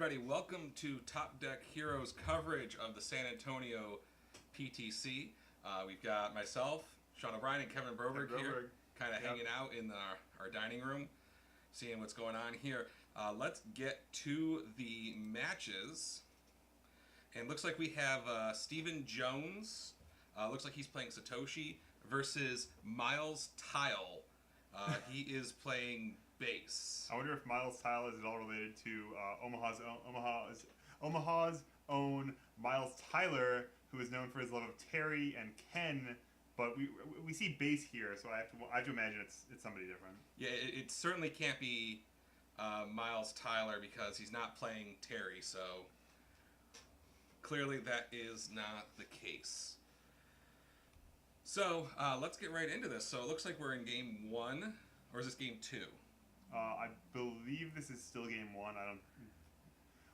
everybody. Welcome to Top Deck Heroes coverage of the San Antonio PTC. We've got myself, Sean O'Brien, and Kevin Broberg here, kind of hanging out in our dining room, seeing what's going on here. Let's get to the matches. And looks like we have Stephen Jones, looks like he's playing Satoshi, versus Miles Tile. He is playing base. I wonder if Miles Tile is at all related to Omaha's own Miles Tyler, who is known for his love of Terry and Ken. But we see base here, so I have to imagine it's somebody different. Yeah, it certainly can't be Miles Tyler because he's not playing Terry. So clearly that is not the case. So let's get right into this. So it looks like we're in game one, or is this game two? I believe this is still game one.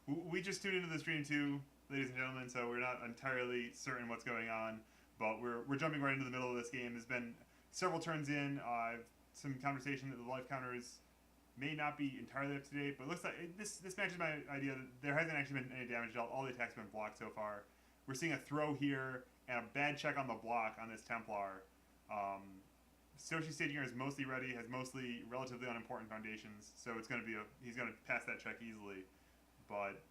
We just tuned into the stream too, ladies and gentlemen, so we're not entirely certain what's going on. But we're jumping right into the middle of this game. There's been several turns in. Some conversation that the life counters may not be entirely up to date, but it looks like this matches my idea that there hasn't actually been any damage dealt. All the attacks have been blocked so far. We're seeing a throw here and a bad check on the block on this Templar. Satoshi staging here is mostly ready, has mostly relatively unimportant foundations, so it's going to be he's going to pass that check easily. But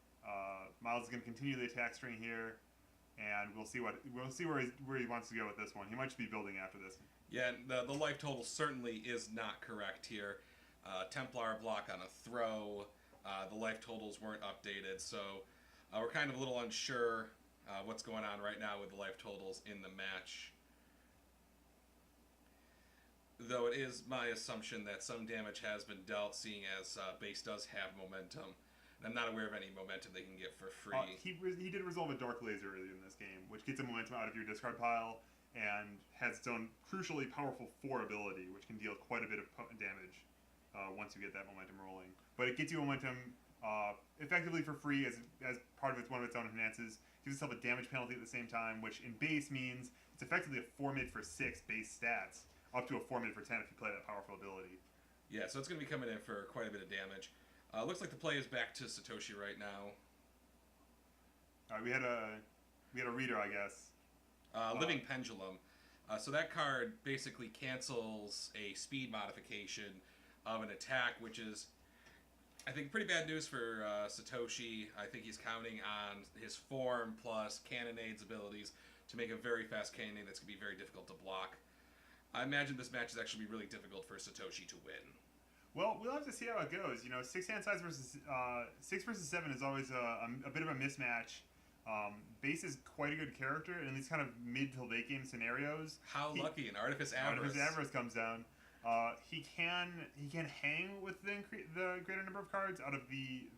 Miles is going to continue the attack string here, and we'll see where he wants to go with this one. He might just be building after this. Yeah, the life total certainly is not correct here. Templar block on a throw. The life totals weren't updated, so we're kind of a little unsure what's going on right now with the life totals in the match. Though it is my assumption that some damage has been dealt, seeing as base does have momentum. And I'm not aware of any momentum they can get for free. He did resolve a Dark Laser earlier in this game, which gets a momentum out of your discard pile and has its own crucially powerful 4 ability, which can deal quite a bit of damage once you get that momentum rolling. But it gets you momentum effectively for free as part of one of its own enhances. Gives itself a damage penalty at the same time, which in base means it's effectively a 4 mid for 6 base stats, up to a 4 mid for 10 if you play that powerful ability. Yeah, so it's going to be coming in for quite a bit of damage. Looks like the play is back to Satoshi right now. We had a reader, I guess. Living Pendulum. So that card basically cancels a speed modification of an attack, which is, I think, pretty bad news for Satoshi. I think he's counting on his form plus Cannonades abilities to make a very fast cannonade that's going to be very difficult to block. I imagine this match is actually be really difficult for Satoshi to win. Well, we'll have to see how it goes. You know, 6 hand size versus 6 versus 7 is always a bit of a mismatch. Base is quite a good character in these kind of mid to late game scenarios. How lucky an Artifice Avarice. Artifice Avarice comes down. He can hang with the greater number of cards out of the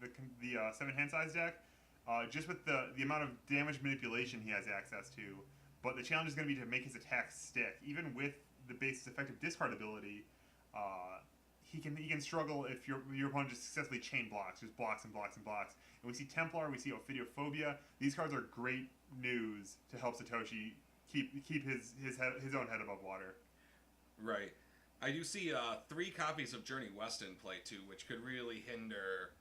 7 hand size deck, just with the amount of damage manipulation he has access to. But the challenge is going to be to make his attacks stick, even with the base's effective discard ability. He can struggle if your opponent just successfully chain blocks, just blocks and blocks and blocks. And we see Templar, we see Ophidiophobia. These cards are great news to help Satoshi keep his own head above water. Right. I do see 3 copies of Journey West in play too, which could really hinder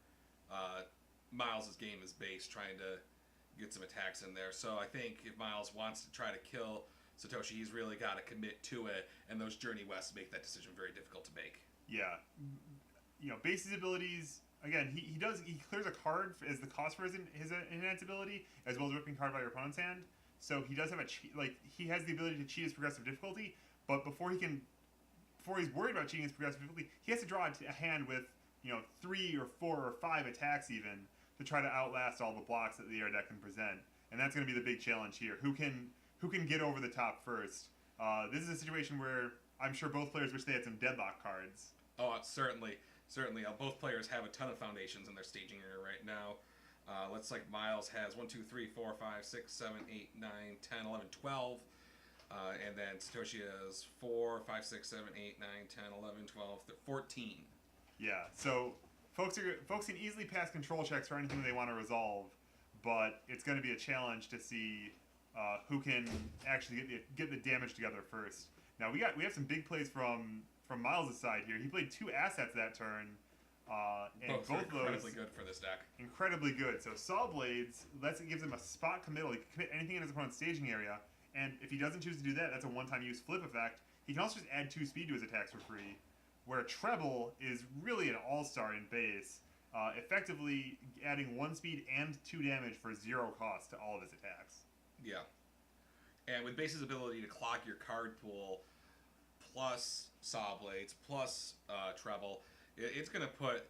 Miles' game as base, trying to get some attacks in there. So I think if Miles wants to try to kill Satoshi, he's really got to commit to it, and those Journey West make that decision very difficult to make. Yeah, you know, base's abilities. Again, he clears a card as the cost for his enhance ability, as well as ripping card by your opponent's hand. So he does have he has the ability to cheat his progressive difficulty. But before he's worried about cheating his progressive difficulty, he has to draw a hand with 3 or 4 or 5 attacks even to try to outlast all the blocks that the air deck can present. And that's going to be the big challenge here. Who can get over the top first? This is a situation where I'm sure both players wish they had some deadlock cards. Oh, certainly. Both players have a ton of foundations in their staging area right now. Looks like Miles has 1, 2, 3, 4, 5, 6, 7, 8, 9, 10, 11, 12. And then Satoshi has 4, 5, 6, 7, 8, 9, 10, 11, 12, 14. Yeah, so folks can easily pass control checks for anything they want to resolve, but it's going to be a challenge to see who can actually get the damage together first. Now we have some big plays from Miles' side here. He played 2 assets that turn, And both are of those incredibly good for this deck. incredibly good. So Saw Blades gives him a spot committal. He can commit anything in his opponent's staging area, and if he doesn't choose to do that, that's a one-time use flip effect. He can also just add 2 speed to his attacks for free, where Treble is really an all-star in base, effectively adding 1 speed and 2 damage for 0 cost to all of his attacks. Yeah. And with base's ability to clog your card pool, plus Saw Blades, plus Treble, it's going to put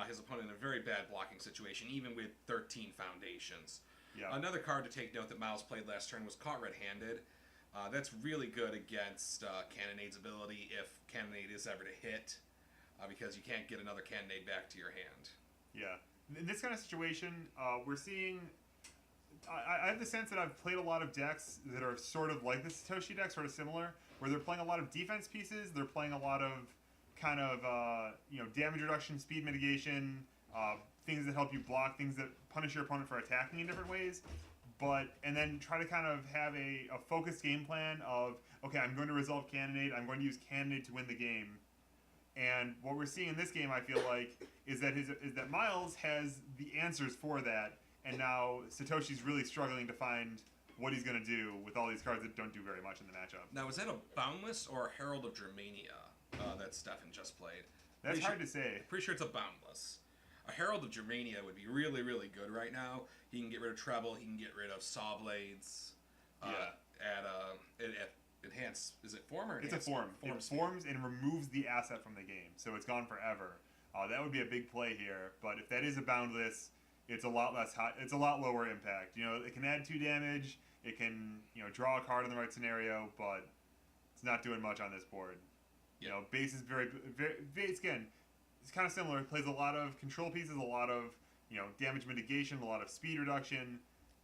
his opponent in a very bad blocking situation, even with 13 foundations. Yeah. Another card to take note that Miles played last turn was Caught Red-Handed. That's really good against Cannonade's ability if Cannonade is ever to hit, because you can't get another Cannonade back to your hand. Yeah. In this kind of situation, we're seeing... I have the sense that I've played a lot of decks that are sort of like the Satoshi deck, sort of similar, where they're playing a lot of defense pieces, they're playing a lot of kind of damage reduction, speed mitigation, things that help you block, things that punish your opponent for attacking in different ways, and then try to kind of have a focused game plan of, okay, I'm going to resolve Cannonade, I'm going to use Cannonade to win the game. And what we're seeing in this game, I feel like, is that Miles has the answers for that, and now Satoshi's really struggling to find what he's going to do with all these cards that don't do very much in the matchup. Now, is that a Boundless or a Herald of Germania that Stefan just played? That's hard to say. Pretty sure it's a Boundless. A Herald of Germania would be really, really good right now. He can get rid of Treble. He can get rid of Saw Blades. Enhance. Is it form or enhance? It's a form. It forms and removes the asset from the game, so it's gone forever. That would be a big play here. But if that is a Boundless, it's a lot less high. It's a lot lower impact. It can add 2 damage. It can draw a card in the right scenario, but it's not doing much on this board. Base is very base again. It's kind of similar. It plays a lot of control pieces, a lot of damage mitigation, a lot of speed reduction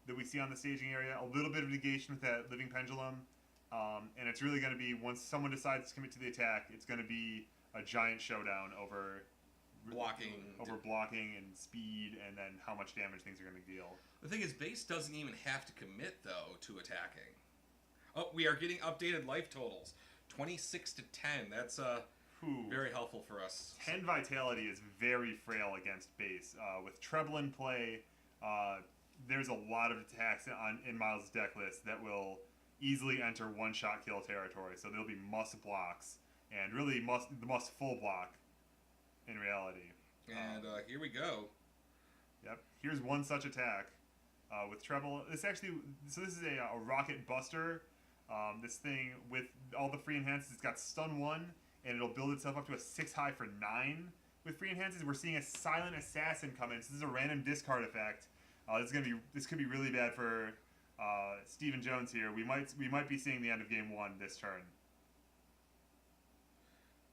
that we see on the staging area. A little bit of negation with that Living Pendulum, and it's really going to be, once someone decides to commit to the attack, it's going to be a giant showdown over blocking and speed, and then how much damage things are going to deal. The thing is, base doesn't even have to commit though to attacking. Oh, we are getting updated life totals. 26 to 10. That's very helpful for us. 10 vitality is very frail against base. With Treble in play, there's a lot of attacks in Miles' deck list that will easily enter one-shot kill territory. So there'll be must blocks, and really the must full block in reality. And here we go. Yep. Here's one such attack with Treble. This is a Rocket Buster. This thing, with all the free enhances, it's got stun 1, and it'll build itself up to a 6 high for 9 with free enhances. We're seeing a Silent Assassin come in. So this is a random discard effect. This could be really bad for Stephen Jones here. We might be seeing the end of game 1 this turn.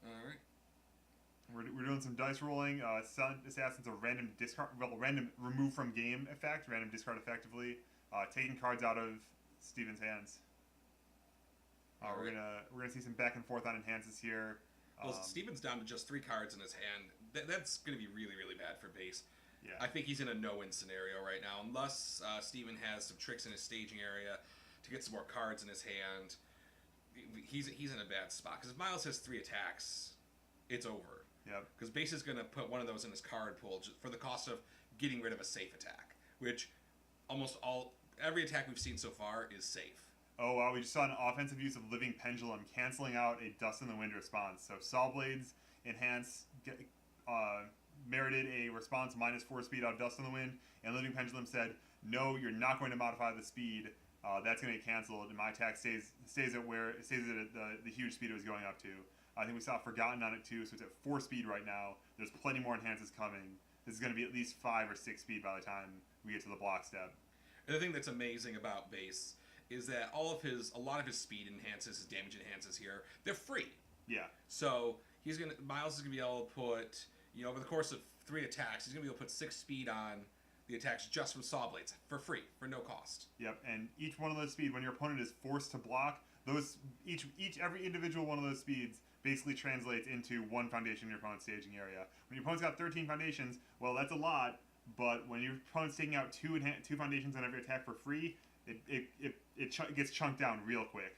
All right. We're doing some dice rolling. Silent Assassin's a random discard, random remove from game effect, random discard effectively, taking cards out of Stephen's hands. We're gonna see some back and forth on enhances here. Well, Steven's down to just 3 cards in his hand. That's gonna be really, really bad for base. Yeah. I think he's in a no-win scenario right now, unless Steven has some tricks in his staging area to get some more cards in his hand. He's in a bad spot, because if Miles has 3 attacks, it's over. Yep. Because base is gonna put one of those in his card pool just for the cost of getting rid of a safe attack, which every attack we've seen so far is safe. Oh wow, we just saw an offensive use of Living Pendulum canceling out a Dust in the Wind response. So Saw Blades enhance merited a response -4 speed out of Dust in the Wind, and Living Pendulum said, no, you're not going to modify the speed. That's going to get canceled, and my attack stays at the huge speed it was going up to. I think we saw Forgotten on it too, so it's at 4 speed right now. There's plenty more enhances coming. This is going to be at least 5 or 6 speed by the time we get to the block step. And the thing that's amazing about base is that a lot of his speed enhances, his damage enhances here, they're free. Yeah. So Miles is gonna be able to put, over the course of 3 attacks, he's gonna be able to put 6 speed on the attacks just from Saw Blades for free, for no cost. Yep. And each one of those speed, when your opponent is forced to block, every individual one of those speeds basically translates into 1 foundation in your opponent's staging area. When your opponent's got 13 foundations, well, that's a lot. But when your opponent's taking out 2 foundations on every attack for free, it gets chunked down real quick.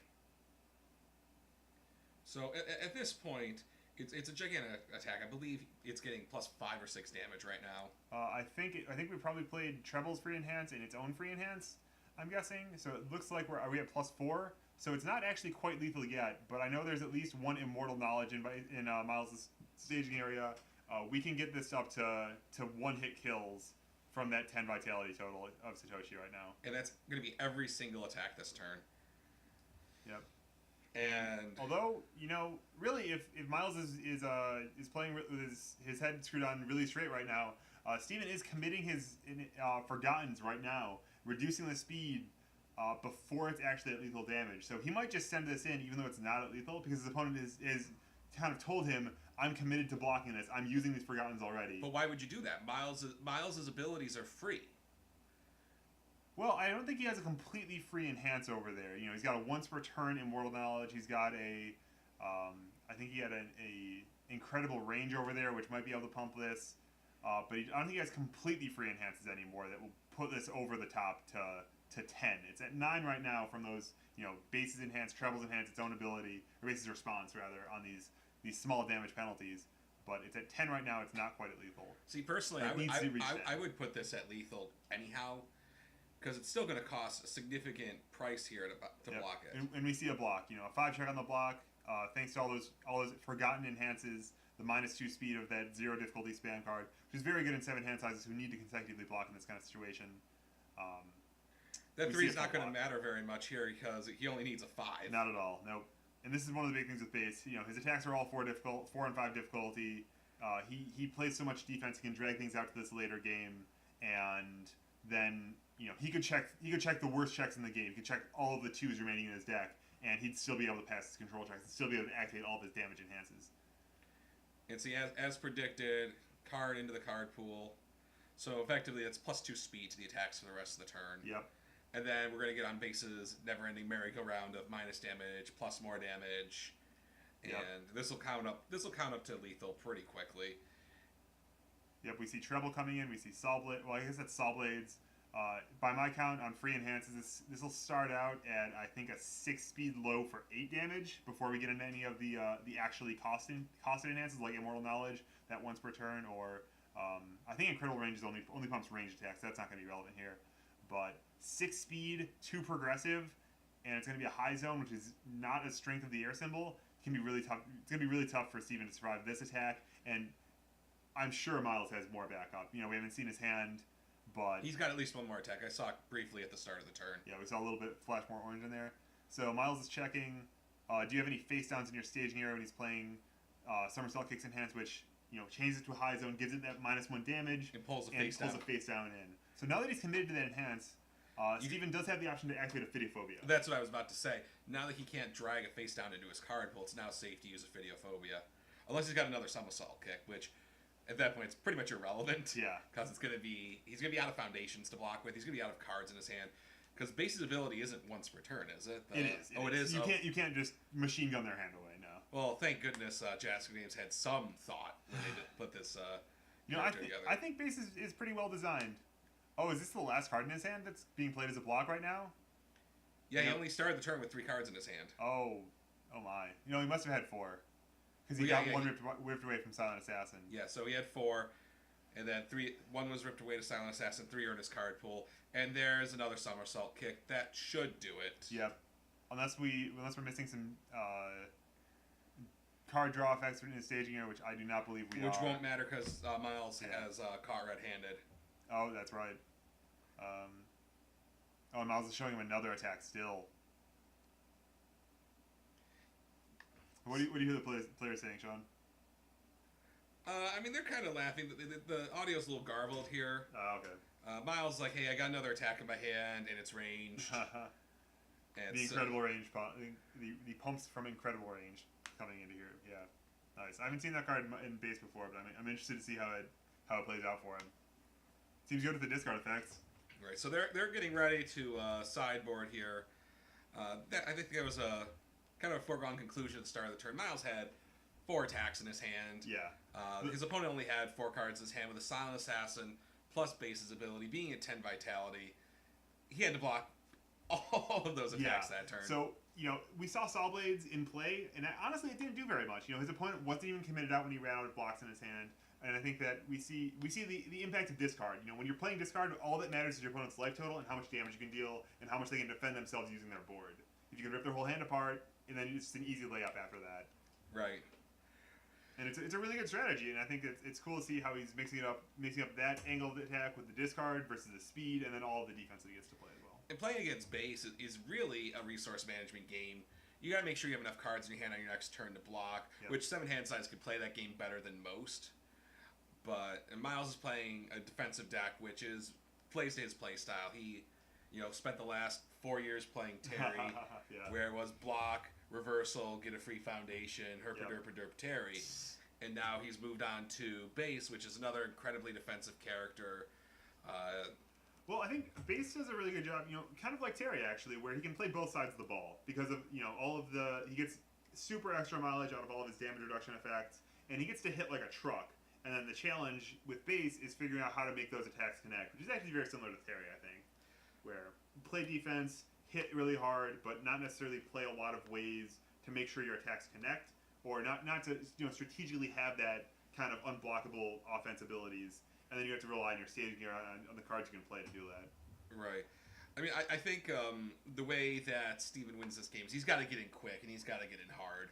So at this point, It's a gigantic attack. I believe it's getting plus 5 or 6 damage right now. I think we probably played Treble's free enhance and its own free enhance. I'm guessing. So it looks like we at plus 4. So it's not actually quite lethal yet, but I know there's at least one immortal knowledge in Miles' staging area. We can get this up to 1-hit kills from that 10 vitality total of Satoshi right now. And that's going to be every single attack this turn. Yep. And although, really, if Miles is playing with his head screwed on really straight right now, Steven is committing his Forgottens right now, reducing the speed before it's actually at lethal damage. So he might just send this in even though it's not at lethal, because his opponent is kind of told him, I'm committed to blocking this. I'm using these Forgottens already. But why would you do that? Miles's abilities are free. Well, I don't think he has a completely free enhance over there. He's got a once per turn immortal knowledge. He's got I think he had a incredible range over there, which might be able to pump this. But I don't think he has completely free enhances anymore that will put this over the top to 10. It's at 9 right now from those, bases enhance, trebles enhance, its own ability, or bases response rather, on these small damage penalties. But it's at 10 right now. It's not quite at lethal. See, personally, I would put this at lethal anyhow, because it's still going to cost a significant price here to block it. And we see a block, a 5 check on the block, thanks to all those Forgotten enhances, the -2 speed of that 0 difficulty spam card, which is very good in 7 hand sizes who need to consecutively block in this kind of situation. That 3 is not going to matter very much here because he only needs a 5. Not at all, nope. And this is one of the big things with base. His attacks are all 4 and 5 difficulty. He plays so much defense, he can drag things out to this later game, and then he could check the worst checks in the game. He could check all of the 2s remaining in his deck, and he'd still be able to pass his control checks and still be able to activate all of his damage enhances. And see, as predicted, card into the card pool. So effectively, it's +2 speed to the attacks for the rest of the turn. Yep. And then we're going to get on bases, never-ending merry-go-round of minus damage, plus more damage, and this will count up to lethal pretty quickly. Yep, we see Treble coming in. We see Saw Blade. Well, I guess that's Saw Blades. By my count, on free enhances, this will start out at, I think, a 6 speed low for 8 damage before we get into any of the actually costed enhances, like Immortal Knowledge, that once per turn, or I think Incredible Range is only pumps ranged attacks. That's not going to be relevant here. But 6 speed, 2 progressive, and it's going to be a high zone, which is not a strength of the air symbol. It can be really tough. It's going to be really tough for Steven to survive this attack, and I'm sure Miles has more backup. We haven't seen his hand, but he's got at least one more attack. I saw it briefly at the start of the turn. Yeah, we saw a little bit flash more orange in there. So Miles is checking. Do you have any face downs in your staging area when he's playing Somersault Kicks Enhance, which changes it to a high zone, gives it that -1 damage, and pulls a face down in. So now that he's committed to that enhance, Steven does have the option to activate a Fidiophobia. That's what I was about to say. Now that he can't drag a face down into his card pool, it's now safe to use a Fidiophobia, unless he's got another Somersault Kick, which at that point it's pretty much irrelevant. Yeah, because he's gonna be out of foundations to block with. He's gonna be out of cards in his hand. Because base's ability isn't once per turn, is it? It is. It is. You can't just machine gun their hand away. No. Well, thank goodness Jasper Games had some thought when they put this together. I think base is pretty well designed. Oh, is this the last card in his hand that's being played as a block right now? Yeah, he only started the turn with 3 cards in his hand. Oh my. He must have had 4. Because he got one ripped away from Silent Assassin. Yeah, so he had 4, and then 3. 1 was ripped away to Silent Assassin, 3 are in his card pool, and there's another Somersault Kick. That should do it. Yep. Unless we're missing some card draw effects in his staging area, which I do not believe we are. Which won't matter because Miles has caught red-handed. Oh, that's right. And Miles is showing him another attack still. What do you hear the players saying, Sean? I mean, they're kind of laughing. The audio's a little garbled here. Oh, okay. Miles is like, hey, I got another attack in my hand, and it's ranged. And the incredible range, the pumps from incredible range coming into here. Yeah, nice. I haven't seen that card in base before, but I'm interested to see how it plays out for him. Seems good with the discard effects. Right, so they're getting ready to sideboard here. I think there was a kind of a foregone conclusion at the start of the turn. Miles had 4 attacks in his hand. Yeah. His opponent only had 4 cards in his hand with a Silent Assassin plus base's ability being at 10 vitality. He had to block all of those attacks that turn. So, we saw Saw Blades in play, and honestly, it didn't do very much. His opponent wasn't even committed out when he ran out of blocks in his hand. And I think that we see the impact of discard. When you're playing discard, all that matters is your opponent's life total and how much damage you can deal and how much they can defend themselves using their board. If you can rip their whole hand apart, and then it's just an easy layup after that. Right. And it's a really good strategy, and I think it's cool to see how he's mixing up that angle of the attack with the discard versus the speed, and then all of the defense that he gets to play as well. And playing against base is really a resource management game. You got to make sure you have enough cards in your hand on your next turn to block, which 7 hand size can play that game better than most. But Miles is playing a defensive deck, which plays to his play style. He, spent the last 4 years playing Terry, where it was block, reversal, get a free foundation, herpa-derpa-derp Terry. And now he's moved on to base, which is another incredibly defensive character. Well, I think base does a really good job, kind of like Terry, actually, where he can play both sides of the ball because of, he gets super extra mileage out of all of his damage reduction effects, and he gets to hit like a truck. And then the challenge with base is figuring out how to make those attacks connect, which is actually very similar to Terry, I think, where play defense, hit really hard, but not necessarily play a lot of ways to make sure your attacks connect, or not to strategically have that kind of unblockable offense abilities, and then you have to rely on your staging gear on the cards you can play to do that. Right. I mean, I think the way that Steven wins this game is he's got to get in quick and he's got to get in hard.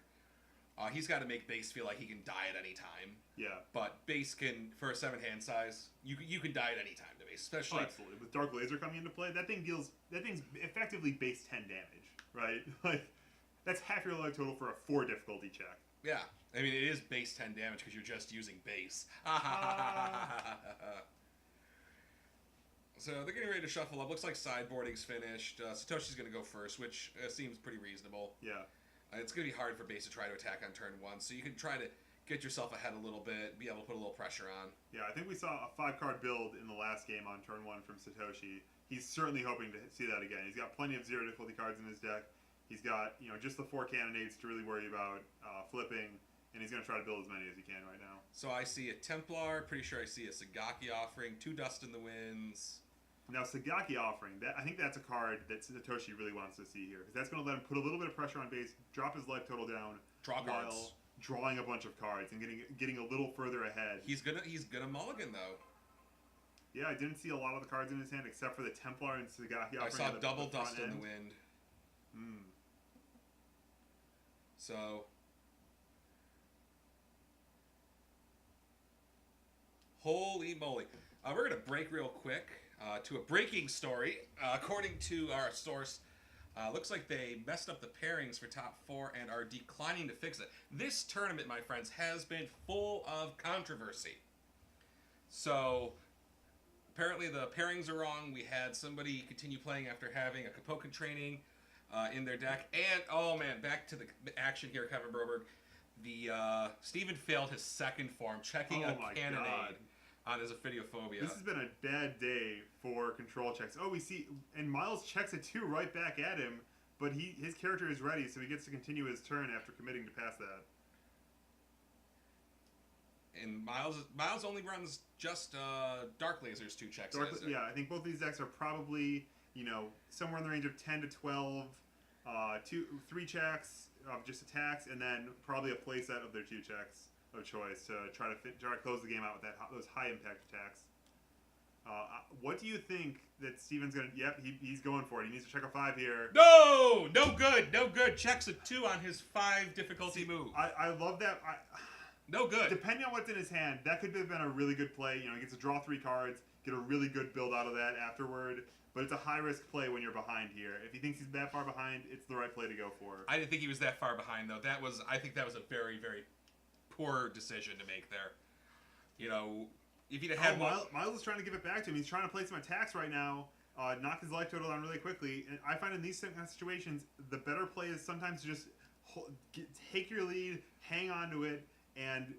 He's got to make base feel like he can die at any time. Yeah. But base can, for a 7 hand size, you can die at any time to base, especially. Absolutely. With Dark Laser coming into play, that thing's effectively base 10 damage, right? Like, that's half your life total for a 4 difficulty check. Yeah. I mean, it is base 10 damage because you're just using base. So they're getting ready to shuffle up. Looks like sideboarding's finished. Satoshi's going to go first, which seems pretty reasonable. Yeah. It's going to be hard for base to try to attack on turn 1, so you can try to get yourself ahead a little bit, be able to put a little pressure on. Yeah, I think we saw a 5-card build in the last game on turn 1 from Satoshi. He's certainly hoping to see that again. He's got plenty of 0 difficulty cards in his deck. He's got just the 4 candidates to really worry about flipping, and he's going to try to build as many as he can right now. So I see a Templar, pretty sure I see a Sagaki offering, 2 Dust in the Winds. Now, Sagaki offering, I think that's a card that Satoshi really wants to see here, because that's going to let him put a little bit of pressure on base, drop his life total down, draw while cards, drawing a bunch of cards and getting a little further ahead. He's gonna mulligan though. Yeah, I didn't see a lot of the cards in his hand except for the Templar and Sagaki offering. I saw double Dust in the Wind. So holy moly. We're going to break real quick to a breaking story. According to our source, looks like they messed up the pairings for top 4 and are declining to fix it. This tournament, my friends, has been full of controversy. So, apparently the pairings are wrong. We had somebody continue playing after having a Kapoken training in their deck. And, oh man, back to the action here, Kevin Broberg. Steven failed his second form, checking a Cannonade on his Ophidiophobia. This has been a bad day for control checks. Oh, we see, and Miles checks it too right back at him, but his character is ready, so he gets to continue his turn after committing to pass that. And Miles only runs just Dark Lasers 2 checks. Yeah, I think both of these decks are probably, somewhere in the range of 10 to 12, 3 checks of just attacks, and then probably a playset of their 2 checks of choice to try to close the game out with those high impact attacks. What do you think that Steven's gonna? Yep, he's going for it. He needs to check a 5 here. No good. Checks a 2 on his 5 difficulty move. I love that. No good. Depending on what's in his hand, that could have been a really good play. He gets to draw 3 cards, get a really good build out of that afterward. But it's a high risk play when you're behind here. If he thinks he's that far behind, it's the right play to go for. I didn't think he was that far behind though. I think that was a very, very poor decision to make there. If he'd had Miles is trying to give it back to him. He's trying to play some attacks right now, knock his life total down really quickly. And I find in these kind of situations, the better play is sometimes to just take your lead, hang on to it, and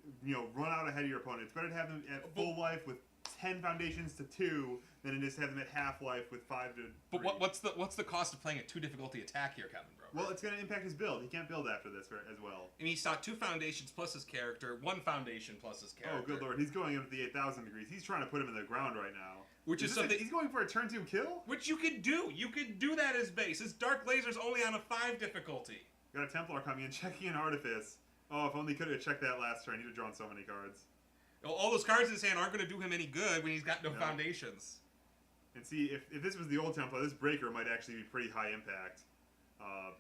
run out ahead of your opponent. It's better to have them at full life with 10 foundations to 2 than it is to have them at half life with 5 to 3. But what's the cost of playing a 2 difficulty attack here, Kevin Broberg? Well, it's going to impact his build. He can't build after this as well. And he saw 2 foundations plus his character, 1 foundation plus his character. Oh, good lord. He's going up to the 8,000 degrees. He's trying to put him in the ground right now. Which is something he's going for a turn 2 kill? Which you could do. You could do that as base. His Dark Laser's only on a 5 difficulty. Got a Templar coming in, checking an Artifice. Oh, if only he could have checked that last turn. He'd have drawn so many cards. All those cards in his hand aren't going to do him any good when he's got no foundations. And see, if this was the old Templar, this Breaker might actually be pretty high impact.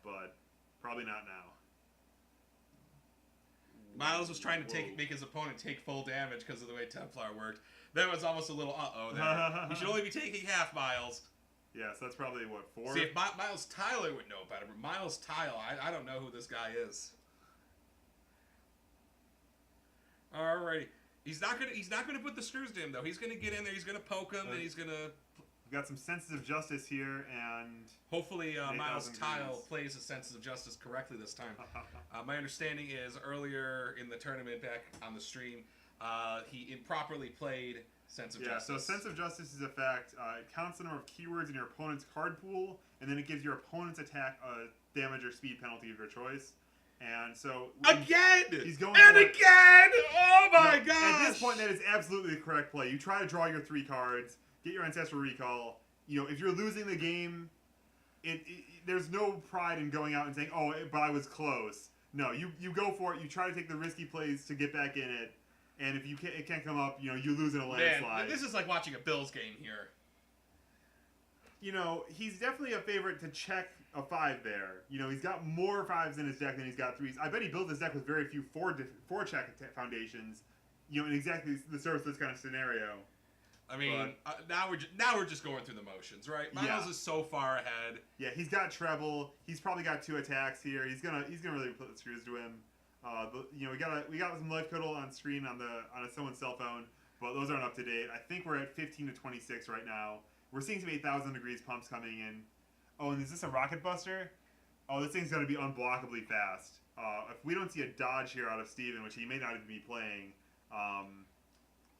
But probably not now. Miles was trying to make his opponent take full damage because of the way Templar worked. That was almost a little there. You should only be taking half, Miles. Yeah, so that's probably, what, 4? See, if Miles Tyler would know better, but Miles Tyler, I don't know who this guy is. Alrighty. He's not gonna put the screws to him, though. He's gonna get in there, he's gonna poke him, and he's gonna... We've got some Sensitive Justice here, and... Hopefully Miles Tile plays his Sensitive Justice correctly this time. My understanding is earlier in the tournament back on the stream, he improperly played Sensitive Justice. Yeah, so Sensitive Justice is a fact. It counts the number of keywords in your opponent's card pool, and then it gives your opponent's attack a damage or speed penalty of your choice. And so... Again! He's going again! Oh my gosh! At this point, that is absolutely the correct play. You try to draw your 3 cards, get your Ancestral Recall. You know, if you're losing the game, there's no pride in going out and saying, oh, but I was close. No, you go for it. You try to take the risky plays to get back in it. And if it can't come up, you know, you lose in a landslide. Man, this is like watching a Bills game here. You know, he's definitely a favorite to check a 5 there. You know, he's got more 5s in his deck than he's got 3s. I bet he built his deck with very few 4 check foundations. You know, in exactly the service of this kind of scenario. I mean, now we're just going through the motions, right? Miles is so far ahead. Yeah, he's got treble. He's probably got 2 attacks here. He's gonna really put the screws to him. You know, we got some life total on screen on someone's cell phone, but those aren't up to date. I think we're at 15 to 26 right now. We're seeing some 8,000 degrees pumps coming in. Oh, and is this a Rocket Buster? Oh, this thing's gonna be unblockably fast. If we don't see a dodge here out of Steven, which he may not even be playing,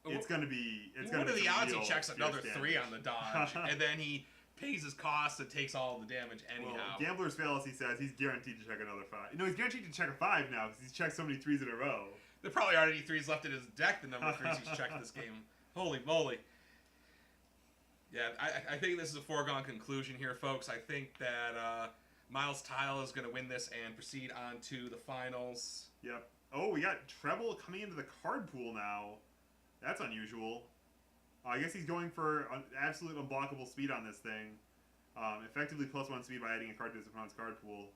it's gonna be. What are the odds he checks another 3 on the dodge, and then he pays his costs and takes all the damage anyhow? Well, Gambler's Fallacy says he's guaranteed to check another 5. No, he's guaranteed to check a 5 now because he's checked so many 3s in a row. There probably aren't any 3s left in his deck. The number of 3s he's checked this game. Holy moly! Yeah, I think this is a foregone conclusion here, folks. I think that Miles Tile is going to win this and proceed on to the finals. Yep. Oh, we got treble coming into the card pool now. That's unusual. I guess he's going for absolute unblockable speed on this thing. Effectively +1 speed by adding a card to his opponent's card pool.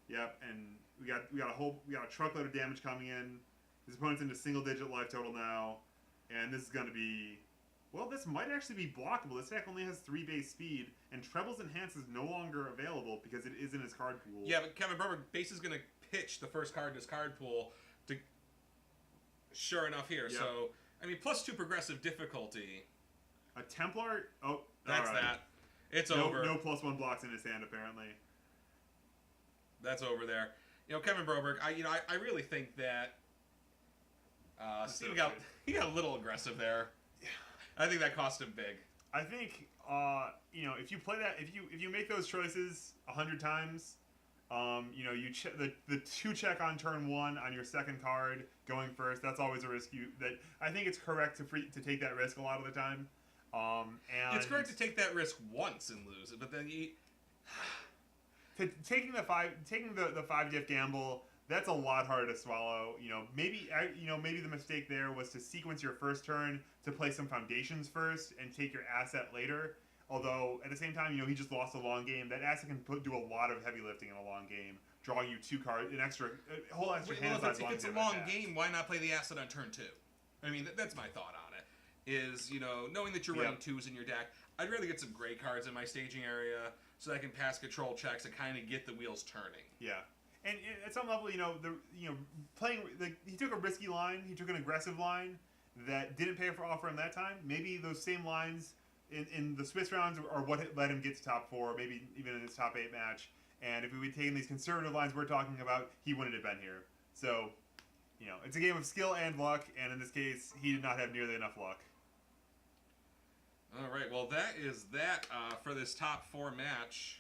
Yep, and we got a truckload of damage coming in. His opponent's into single-digit life total now, and this is going to be... Well, this might actually be blockable. This deck only has 3 base speed, and Treble's Enhance is no longer available because it is in his card pool. Yeah, but Kevin Berber, base is going to pitch the first card in his card pool to... Sure enough here, yep. So... I mean, +2 progressive difficulty. A Templar? Oh, that's right. that. It's over. No +1 blocks in his hand, apparently. That's over there. You know, Kevin Broberg, I really think that Steve got a little aggressive there. Yeah. I think that cost him big. I think you know, if you play that, if you make those choices 100 times, you know, you the 2 check on turn 1 on your second card going first. That's always a risk. I think it's correct to take that risk a lot of the time. And it's correct to take that risk once and lose it, but then taking the 5 diff gamble. That's a lot harder to swallow. You know, maybe the mistake there was to sequence your first turn to play some foundations first and take your asset later. Although, at the same time, you know, he just lost a long game. That asset can do a lot of heavy lifting in a long game, drawing you 2 cards, a whole extra hand size. If it's a long game, why not play the asset on turn 2? I mean, that's my thought on it. Is, you know, knowing that you're running 2s in your deck, I'd rather get some gray cards in my staging area so that I can pass control checks and kind of get the wheels turning. Yeah. And at some level, playing, he took a risky line, he took an aggressive line that didn't pay off for him that time. Maybe those same lines in the Swiss rounds are what let him get to top 4, maybe even in his top 8 match. And if we had taken these conservative lines we're talking about, he wouldn't have been here. So, you know, it's a game of skill and luck, and in this case, he did not have nearly enough luck. All right, well, that is that for this top 4 match.